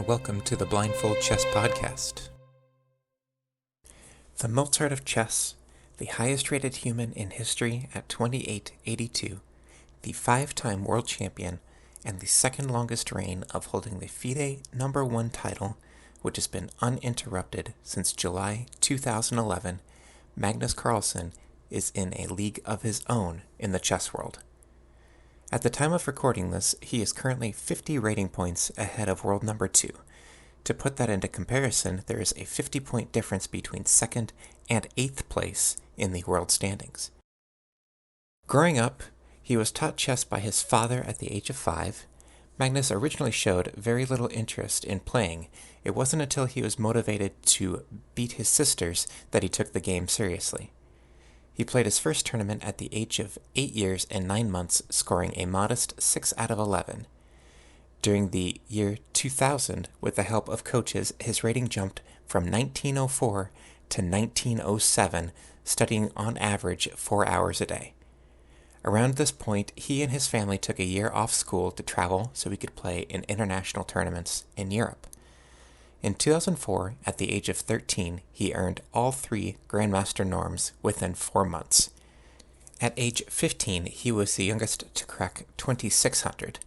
welcome to the Blindfold Chess Podcast. The Mozart of Chess, the highest-rated human in history at 2882, the 5-time world champion, and the second longest reign of holding the FIDE number 1 title, which has been uninterrupted since July 2011, Magnus Carlsen is in a league of his own in the chess world. At the time of recording this, he is currently 50 rating points ahead of world number 2. To put that into comparison, there is a 50-point difference between 2nd and 8th place in the world standings. Growing up, he was taught chess by his father at the age of 5. Magnus originally showed very little interest in playing. It wasn't until he was motivated to beat his sisters that he took the game seriously. He played his first tournament at the age of 8 years and 9 months, scoring a modest 6 out of 11. During the year 2000, with the help of coaches, his rating jumped from 1904 to 1907, studying on average 4 hours a day. Around this point, he and his family took a year off school to travel so he could play in international tournaments in Europe. In 2004, at the age of 13, he earned all 3 Grandmaster norms within 4 months. At age 15, he was the youngest to crack 2600.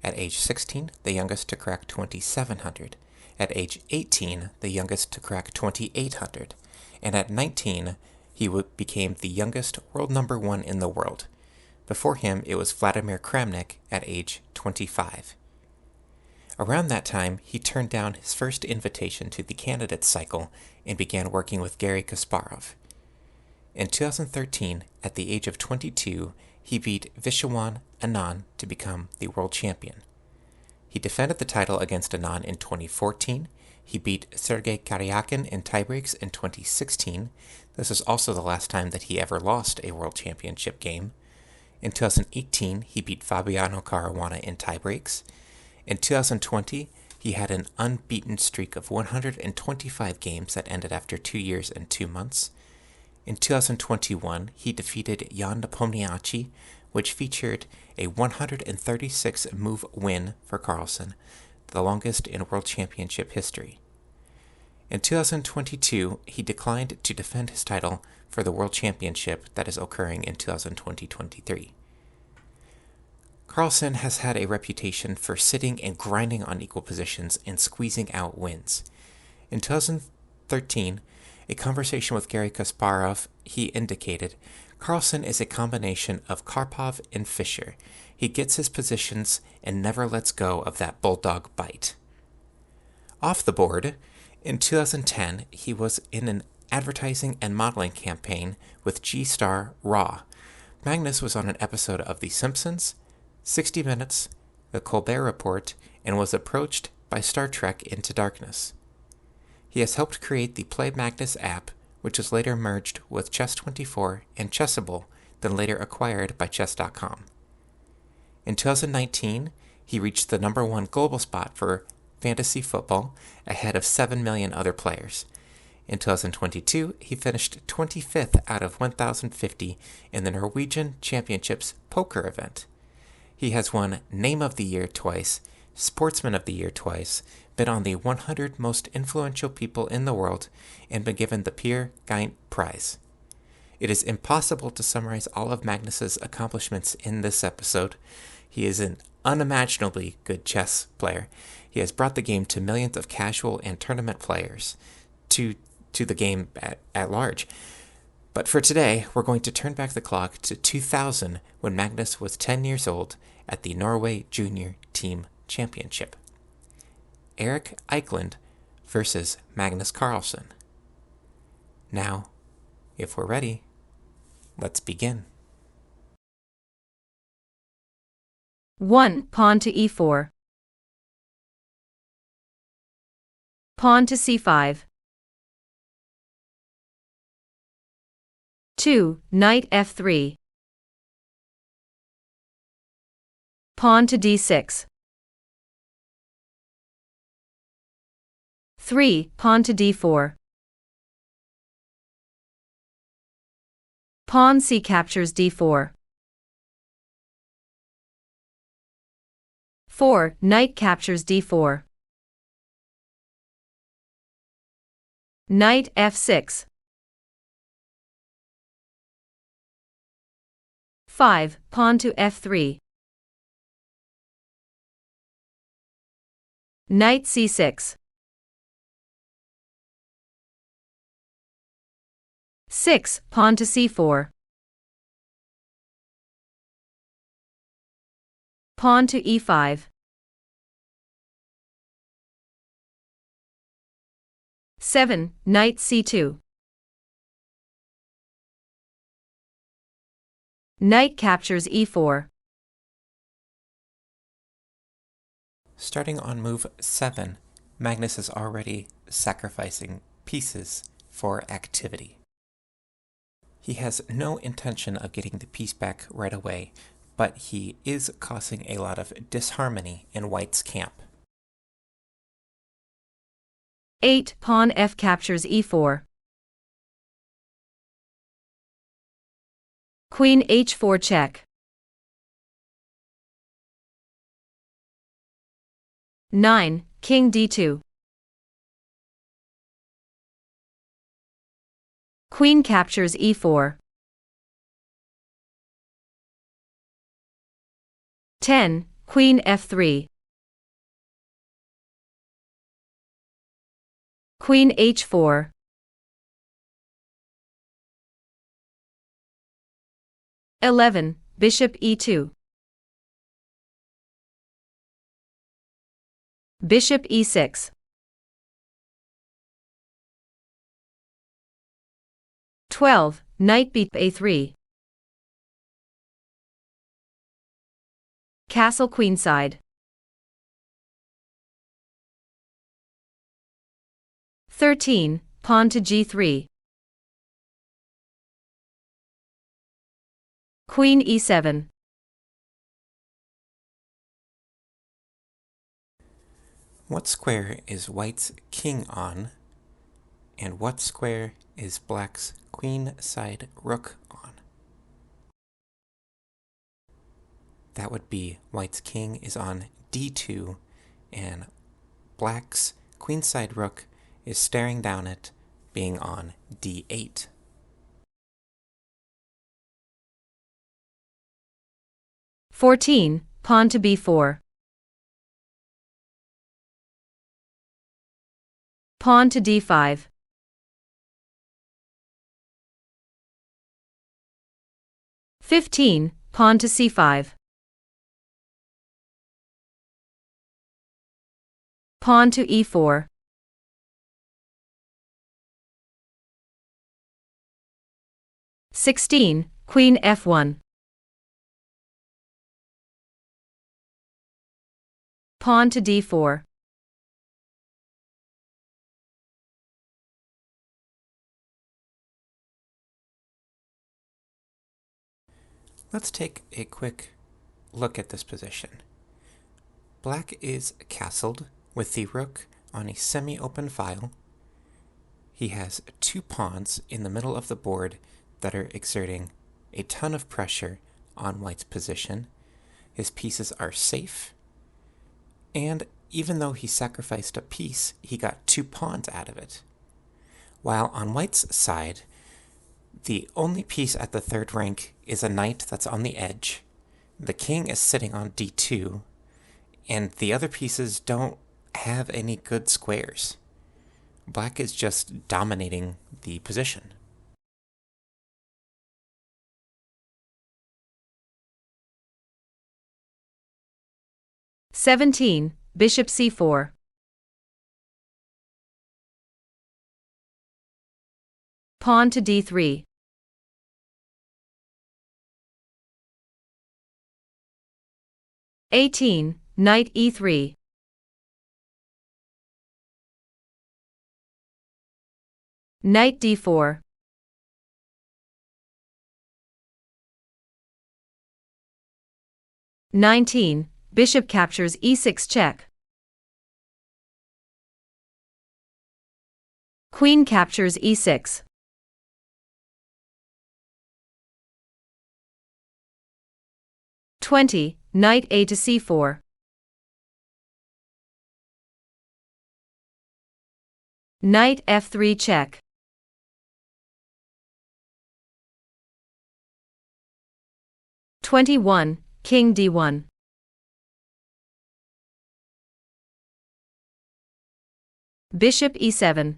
At age 16, the youngest to crack 2700. At age 18, the youngest to crack 2800. And at 19, he became the youngest world number 1 in the world. Before him, it was Vladimir Kramnik at age 25. Around that time, he turned down his first invitation to the candidates cycle and began working with Garry Kasparov. In 2013, at the age of 22, he beat Vishwan Anand to become the world champion. He defended the title against Anand in 2014. He beat Sergei Karyakin in tiebreaks in 2016. This is also the last time that he ever lost a world championship game. In 2018, he beat Fabiano Caruana in tiebreaks. In 2020, he had an unbeaten streak of 125 games that ended after 2 years and 2 months. In 2021, he defeated Jan Nepomniachtchi, which featured a 136-move win for Carlsen, the longest in World Championship history. In 2022, he declined to defend his title for the World Championship that is occurring in 2023. Carlsen has had a reputation for sitting and grinding on equal positions and squeezing out wins. In 2013, a conversation with Garry Kasparov, he indicated, Carlsen is a combination of Karpov and Fischer. He gets his positions and never lets go of that bulldog bite. Off the board, in 2010, he was in an advertising and modeling campaign with G-Star Raw. Magnus was on an episode of The Simpsons, 60 Minutes, The Colbert Report, and was approached by Star Trek Into Darkness. He has helped create the Play Magnus app, which was later merged with Chess24 and Chessable, then later acquired by Chess.com. In 2019, he reached the number 1 global spot for fantasy football, ahead of 7 million other players. In 2022, he finished 25th out of 1,050 in the Norwegian Championships poker event. He has won Name of the Year twice, Sportsman of the Year twice, been on the 100 most influential people in the world, and been given the Peer Gynt Prize. It is impossible to summarize all of Magnus's accomplishments in this episode. He is an unimaginably good chess player. He has brought the game to millions of casual and tournament players, to the game at large. But for today, we're going to turn back the clock to 2000 when Magnus was 10 years old at the Norway Junior Team Championship. Erik Eikeland versus Magnus Carlsen. Now, if we're ready, let's begin. 1. Pawn to e4. Pawn to c5. 2. Knight f3. Pawn to d6. 3. Pawn to d4. Pawn c captures d4. 4. Knight captures d4. Knight f6. 5. Pawn to f3. Knight c6. 6. Pawn to c4. Pawn to e5. 7. Knight c2. Knight captures e4. Starting on move 7, Magnus is already sacrificing pieces for activity. He has no intention of getting the piece back right away, but he is causing a lot of disharmony in White's camp. 8. Pawn f captures e4. Queen h4 check. 9. King d2. Queen captures e4. 10. Queen f3. Queen h4. 11. Bishop e2. Bishop e6. 12. Knight beat a3. Castle queenside. 13. Pawn to g3. Queen e7. What square is White's king on, and what square is Black's queenside rook on? That would be White's king is on d2, and Black's queenside rook is staring down it, being on d8. Fourteen. Pawn to b4. Pawn to d5. 15. Pawn to c5. Pawn to e4. 16. Queen f1. Pawn to d4. 'Let's take a quick look at this position. Black is castled with the rook on a semi-open file. He has two pawns in the middle of the board that are exerting a ton of pressure on White's position. His pieces are safe, and even though he sacrificed a piece, he got two pawns out of it. While on White's side, the only piece at the third rank is a knight that's on the edge. The king is sitting on d2, and the other pieces don't have any good squares. Black is just dominating the position. "17. Bishop c4. Pawn to d3. "18. Knight e3. Knight d4. "19. Bishop captures e6 check. Queen captures e6. "20. Knight a to c4. Knight f3 check. 21. King d1. Bishop e7.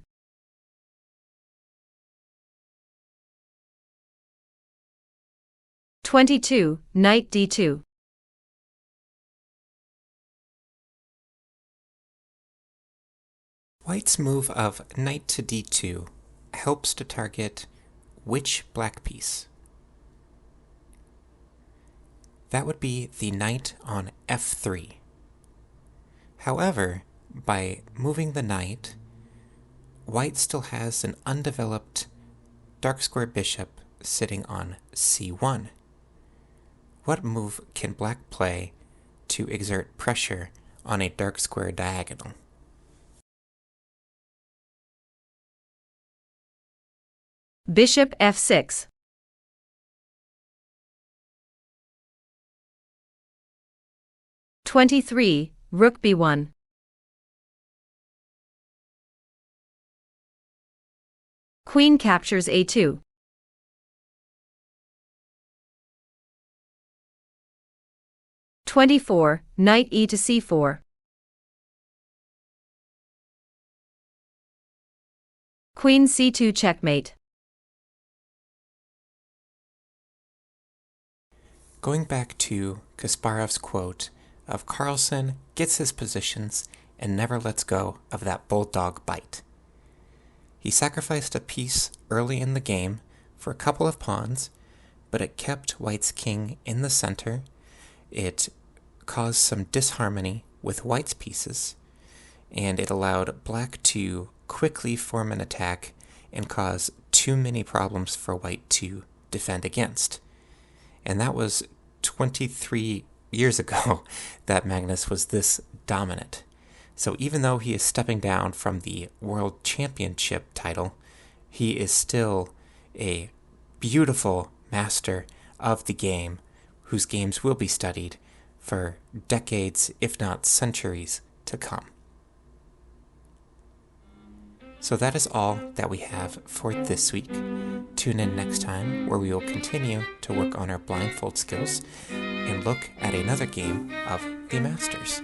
22. Knight d2. White's move of knight to d2 helps to target which black piece? That would be the knight on f3. However, by moving the knight, White still has an undeveloped dark square bishop sitting on c1. What move can black play to exert pressure on a dark square diagonal? Bishop f6. 23. Rook b1. Queen captures a2. 24. Knight e to c4. Queen c2 checkmate. Going back to Kasparov's quote of Carlsen gets his positions and never lets go of that bulldog bite. He sacrificed a piece early in the game for a couple of pawns, but it kept White's king in the center. It caused some disharmony with White's pieces, and it allowed Black to quickly form an attack and cause too many problems for White to defend against. And that was 23 years ago that Magnus was this dominant. So even though he is stepping down from the World Championship title, he is still a beautiful master of the game, whose games will be studied for decades, if not centuries, to come. So that is all that we have for this week. Tune in next time where we will continue to work on our blindfold skills and look at another game of the Masters.